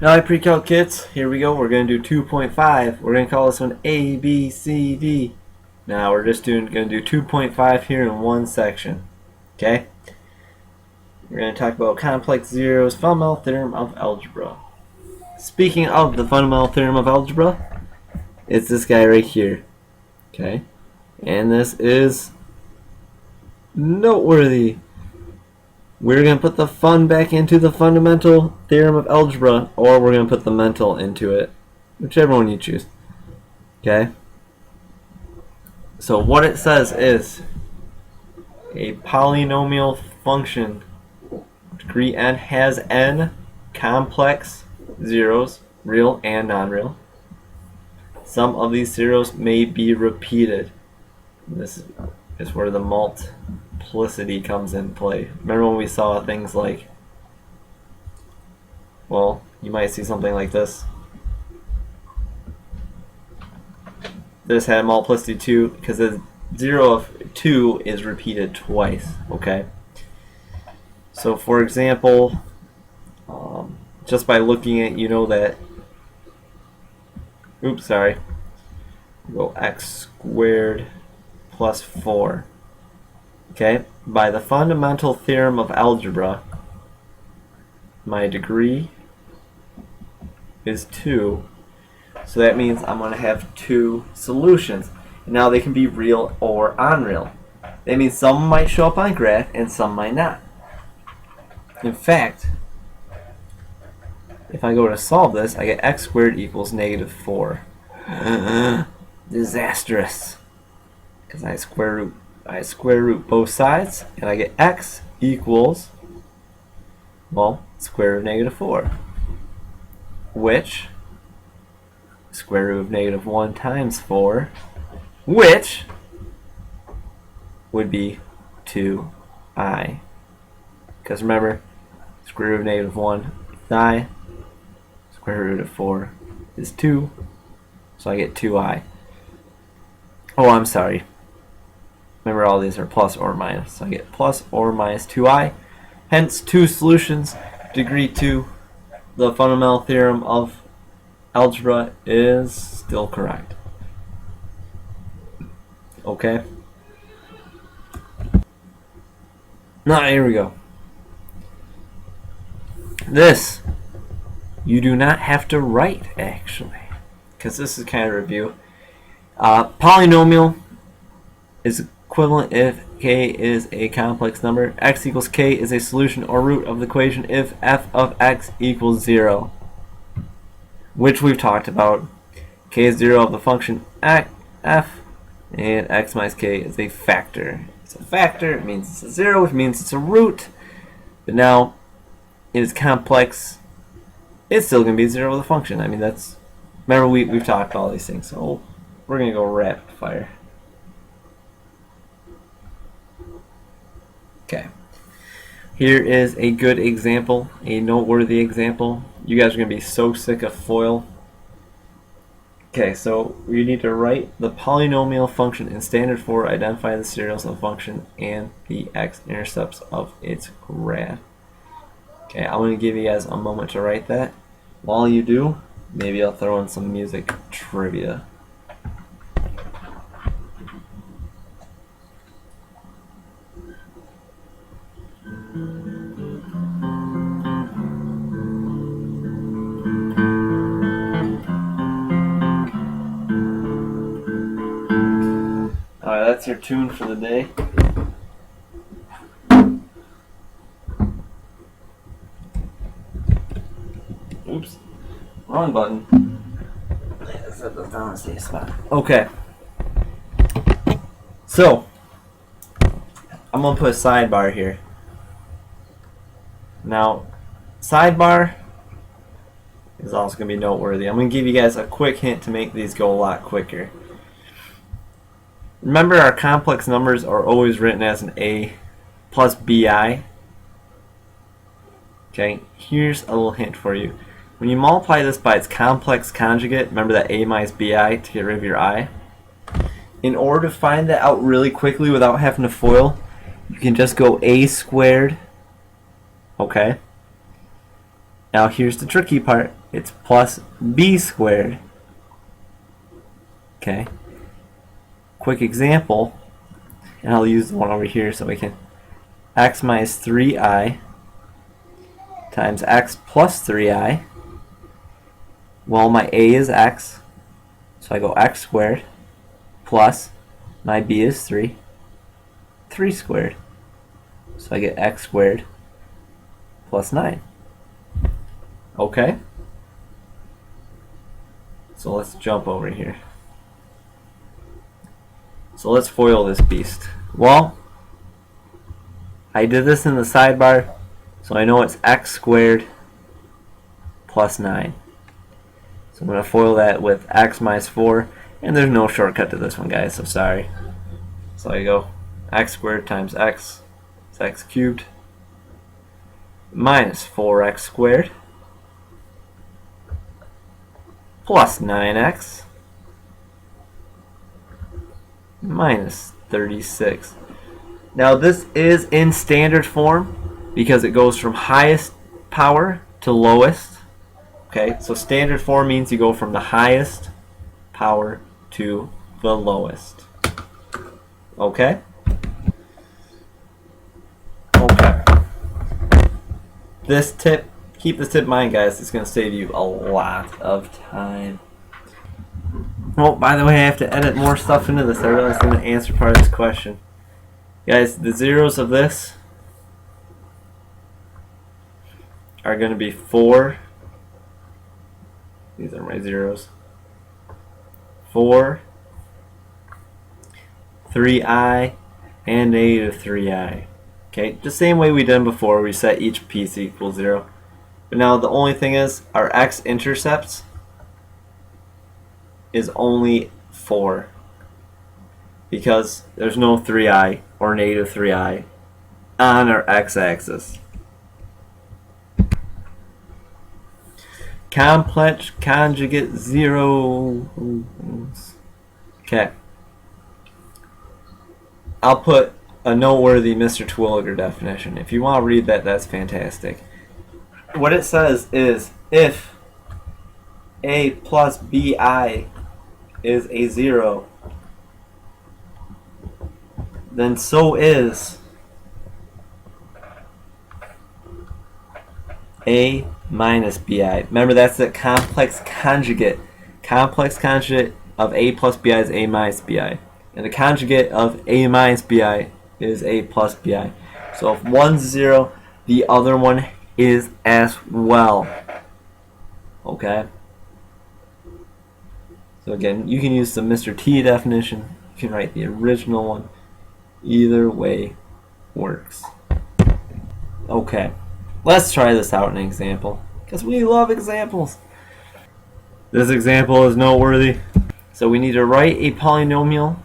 Alright, pre-calc kids, here we go. We're going to do 2.5. We're going to call this one A, B, C, D. Now we're just going to do 2.5 here in one section. Okay? We're going to talk about complex zeros, fundamental theorem of algebra. Speaking of the fundamental theorem of algebra, it's this guy right here. Okay? And this is noteworthy. We're going to put the fun back into the fundamental theorem of algebra, or we're going to put the mental into it, whichever one you choose. Okay? So what it says is a polynomial function, degree n, has n complex zeros, real and non-real. Some of these zeros may be repeated. This is where the multiplicity comes in play. Remember when we saw things like, well, you might see something like this. This had multiplicity 2 because the 0 of 2 is repeated twice. Okay. So for example, just by looking at, you know that, oops, sorry, go x squared plus 4. Okay, by the fundamental theorem of algebra, my degree is 2. So that means I'm going to have 2 solutions. Now they can be real or unreal. That means some might show up on graph and some might not. In fact, if I go to solve this, I get x squared equals negative 4. Disastrous. Because I square root both sides, and I get x equals, well, square root of negative 4, which square root of negative 1 times 4, which would be 2i. Because remember, square root of negative 1 is I, square root of 4 is 2, so I get 2i. Oh, I'm sorry. Remember, all these are plus or minus, so I get plus or minus 2i. Hence, 2 solutions. Degree 2, the fundamental theorem of algebra, is still correct. Okay? Now, here we go. This, you do not have to write, actually, because this is kind of a review. Polynomial is equivalent if k is a complex number. X equals k is a solution or root of the equation if f of x equals 0, which we've talked about. K is 0 of the function f, and x minus k is a factor. It's a factor, it means it's a 0, which means it's a root. But now it is complex, it's still going to be 0 of the function. I mean, that's, remember we've talked about all these things, so we're going to go rapid fire. Okay, here is a good example, a noteworthy example. You guys are going to be so sick of FOIL. Okay, so we need to write the polynomial function in standard form, identify the serials of the function and the x-intercepts of its graph. Okay, I'm going to give you guys a moment to write that. While you do, maybe I'll throw in some music trivia. Alright, that's your tune for the day. Oops, wrong button. Set this down and safe spot. Okay. So, I'm going to put a sidebar here. Now, sidebar is also going to be noteworthy. I'm going to give you guys a quick hint to make these go a lot quicker. Remember, our complex numbers are always written as an a plus bi. Okay, here's a little hint for you. When you multiply this by its complex conjugate, remember that a minus bi to get rid of your I. In order to find that out really quickly without having to FOIL, you can just go a squared. Okay. Now here's the tricky part. it's plus b squared. Okay. Quick example, and I'll use the one over here so we can x minus 3i times x plus 3i. Well, my a is x, so I go x squared plus my b is 3 squared. So I get x squared plus 9. Okay? So let's jump over here. So let's FOIL this beast. Well, I did this in the sidebar, so I know it's x squared plus 9. So I'm going to FOIL that with x minus 4, and there's no shortcut to this one, guys, so sorry. So I go x squared times x, it's x cubed, minus 4x squared, plus 9x, minus 36. Now this is in standard form because it goes from highest power to lowest. Okay, so standard form means you go from the highest power to the lowest. Okay? Okay. This tip, keep this tip in mind, guys. It's going to save you a lot of time. Oh, by the way, I have to edit more stuff into this. I realized I'm going to answer part of this question. Guys, the zeros of this are going to be 4. These are my zeros. 4, 3i, and negative 3i. Okay, just same way we did before. We set each piece equals 0. But now the only thing is our x-intercepts is only 4 because there's no 3i or negative 3i on our x-axis. Complex conjugate zeros. Okay. I'll put a noteworthy Mr. Terwilliger definition. If you want to read that, that's fantastic. What it says is if a plus bi is a 0, then so is a minus bi. Remember, that's the complex conjugate. Complex conjugate of a plus bi is a minus bi. And the conjugate of a minus bi is a plus bi. So if one's 0, the other one is as well. Okay? So again, you can use the Mr. T definition. You can write the original one. Either way works. Okay. Let's try this out in an example, because we love examples. This example is noteworthy. So we need to write a polynomial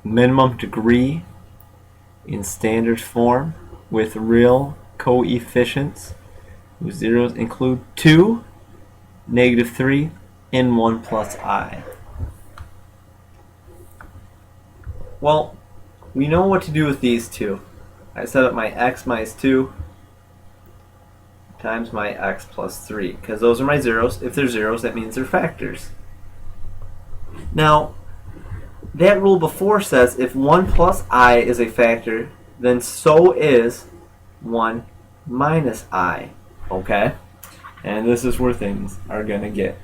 minimum degree in standard form with real coefficients whose zeros include 2, negative 3, and 1 plus I. Well, we know what to do with these two. I set up my x minus 2 times my x plus 3, because those are my zeros. If they're zeros, that means they're factors. Now, that rule before says if 1 plus I is a factor, then so is 1 minus I. Okay? And this is where things are going to get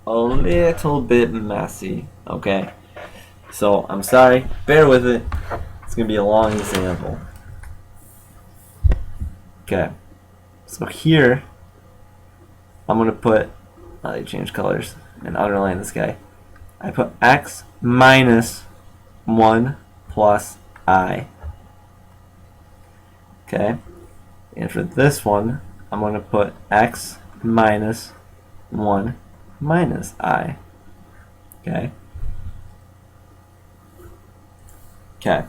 a little bit messy. Okay? So, I'm sorry. Bear with it. It's going to be a long example. Okay. So here, I'm going to put, they change colors, and underline this guy. I put x minus 1 plus I. Okay. And for this one, I'm going to put x minus 1 minus I. Okay. Okay.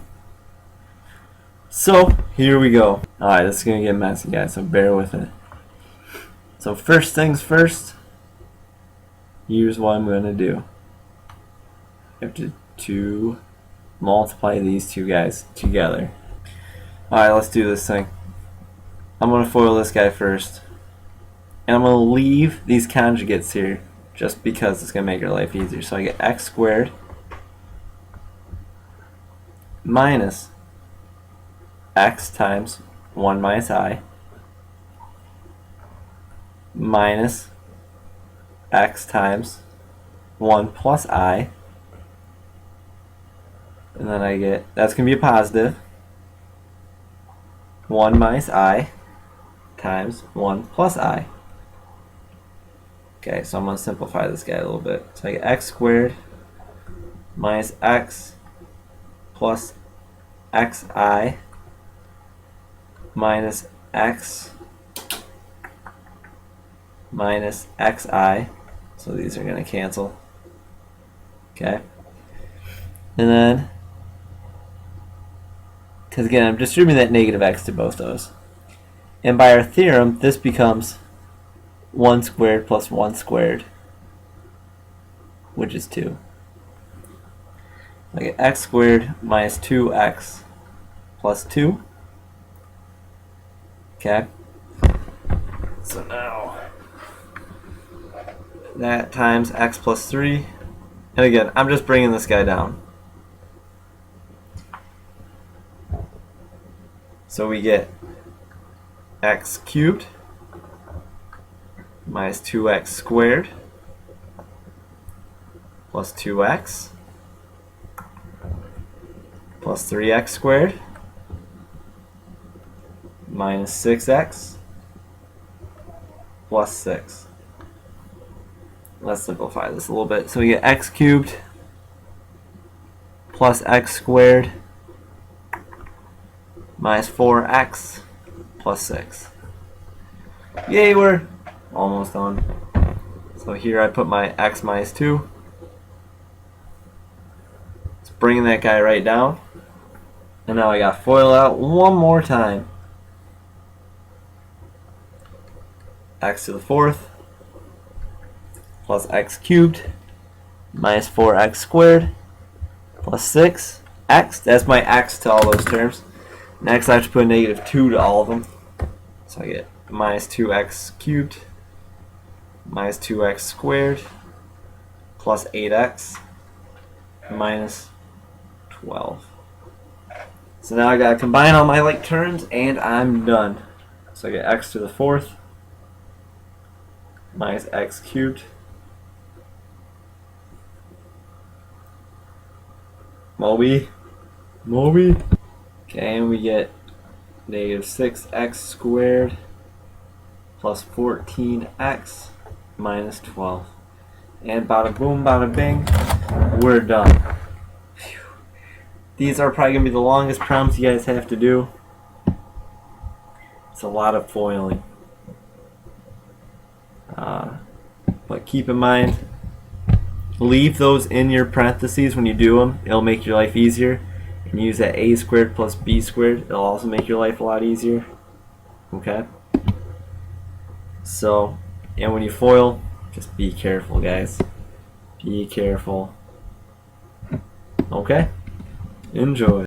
So, here we go. Alright, this is going to get messy, guys, so bear with it. So, first things first, here's what I'm going to do. I have to multiply these two guys together. Alright, let's do this thing. I'm going to FOIL this guy first. And I'm going to leave these conjugates here just because it's going to make your life easier. So I get x squared minus x times 1 minus I minus x times 1 plus I. And then I get, that's going to be a positive, 1 minus I times 1 plus I. Okay, so I'm going to simplify this guy a little bit. So I get x squared minus x plus xi minus x minus xi. So these are going to cancel. Okay. And then, because again, I'm distributing that negative x to both those. And by our theorem, this becomes 1 squared plus 1 squared, which is 2. I get x squared minus 2x plus 2. Okay. So now, that times x plus 3. And again, I'm just bringing this guy down. So we get x cubed minus 2x squared plus 2x plus 3x squared minus 6x plus 6. Let's simplify this a little bit. So we get x cubed plus x squared minus 4x plus 6. Yay, we're almost done. So here I put my x minus 2. It's bringing that guy right down. And now I got FOIL out one more time. X to the 4th plus x cubed minus 4x squared plus 6x. That's my x to all those terms. Next I have to put a negative 2 to all of them. So I get minus 2x cubed minus 2x squared plus 8x minus 12. So now I gotta combine all my like terms and I'm done. So I get x to the 4th minus x cubed Moby. Okay, and we get negative 6x squared plus 14x minus 12. And bada boom, bada bing, we're done. Phew. These are probably going to be the longest problems you guys have to do. It's a lot of foiling. But keep in mind, leave those in your parentheses when you do them. It'll make your life easier. And use that a squared plus b squared. It'll also make your life a lot easier. Okay? So, and when you FOIL, just be careful, guys. Be careful. Okay? Enjoy.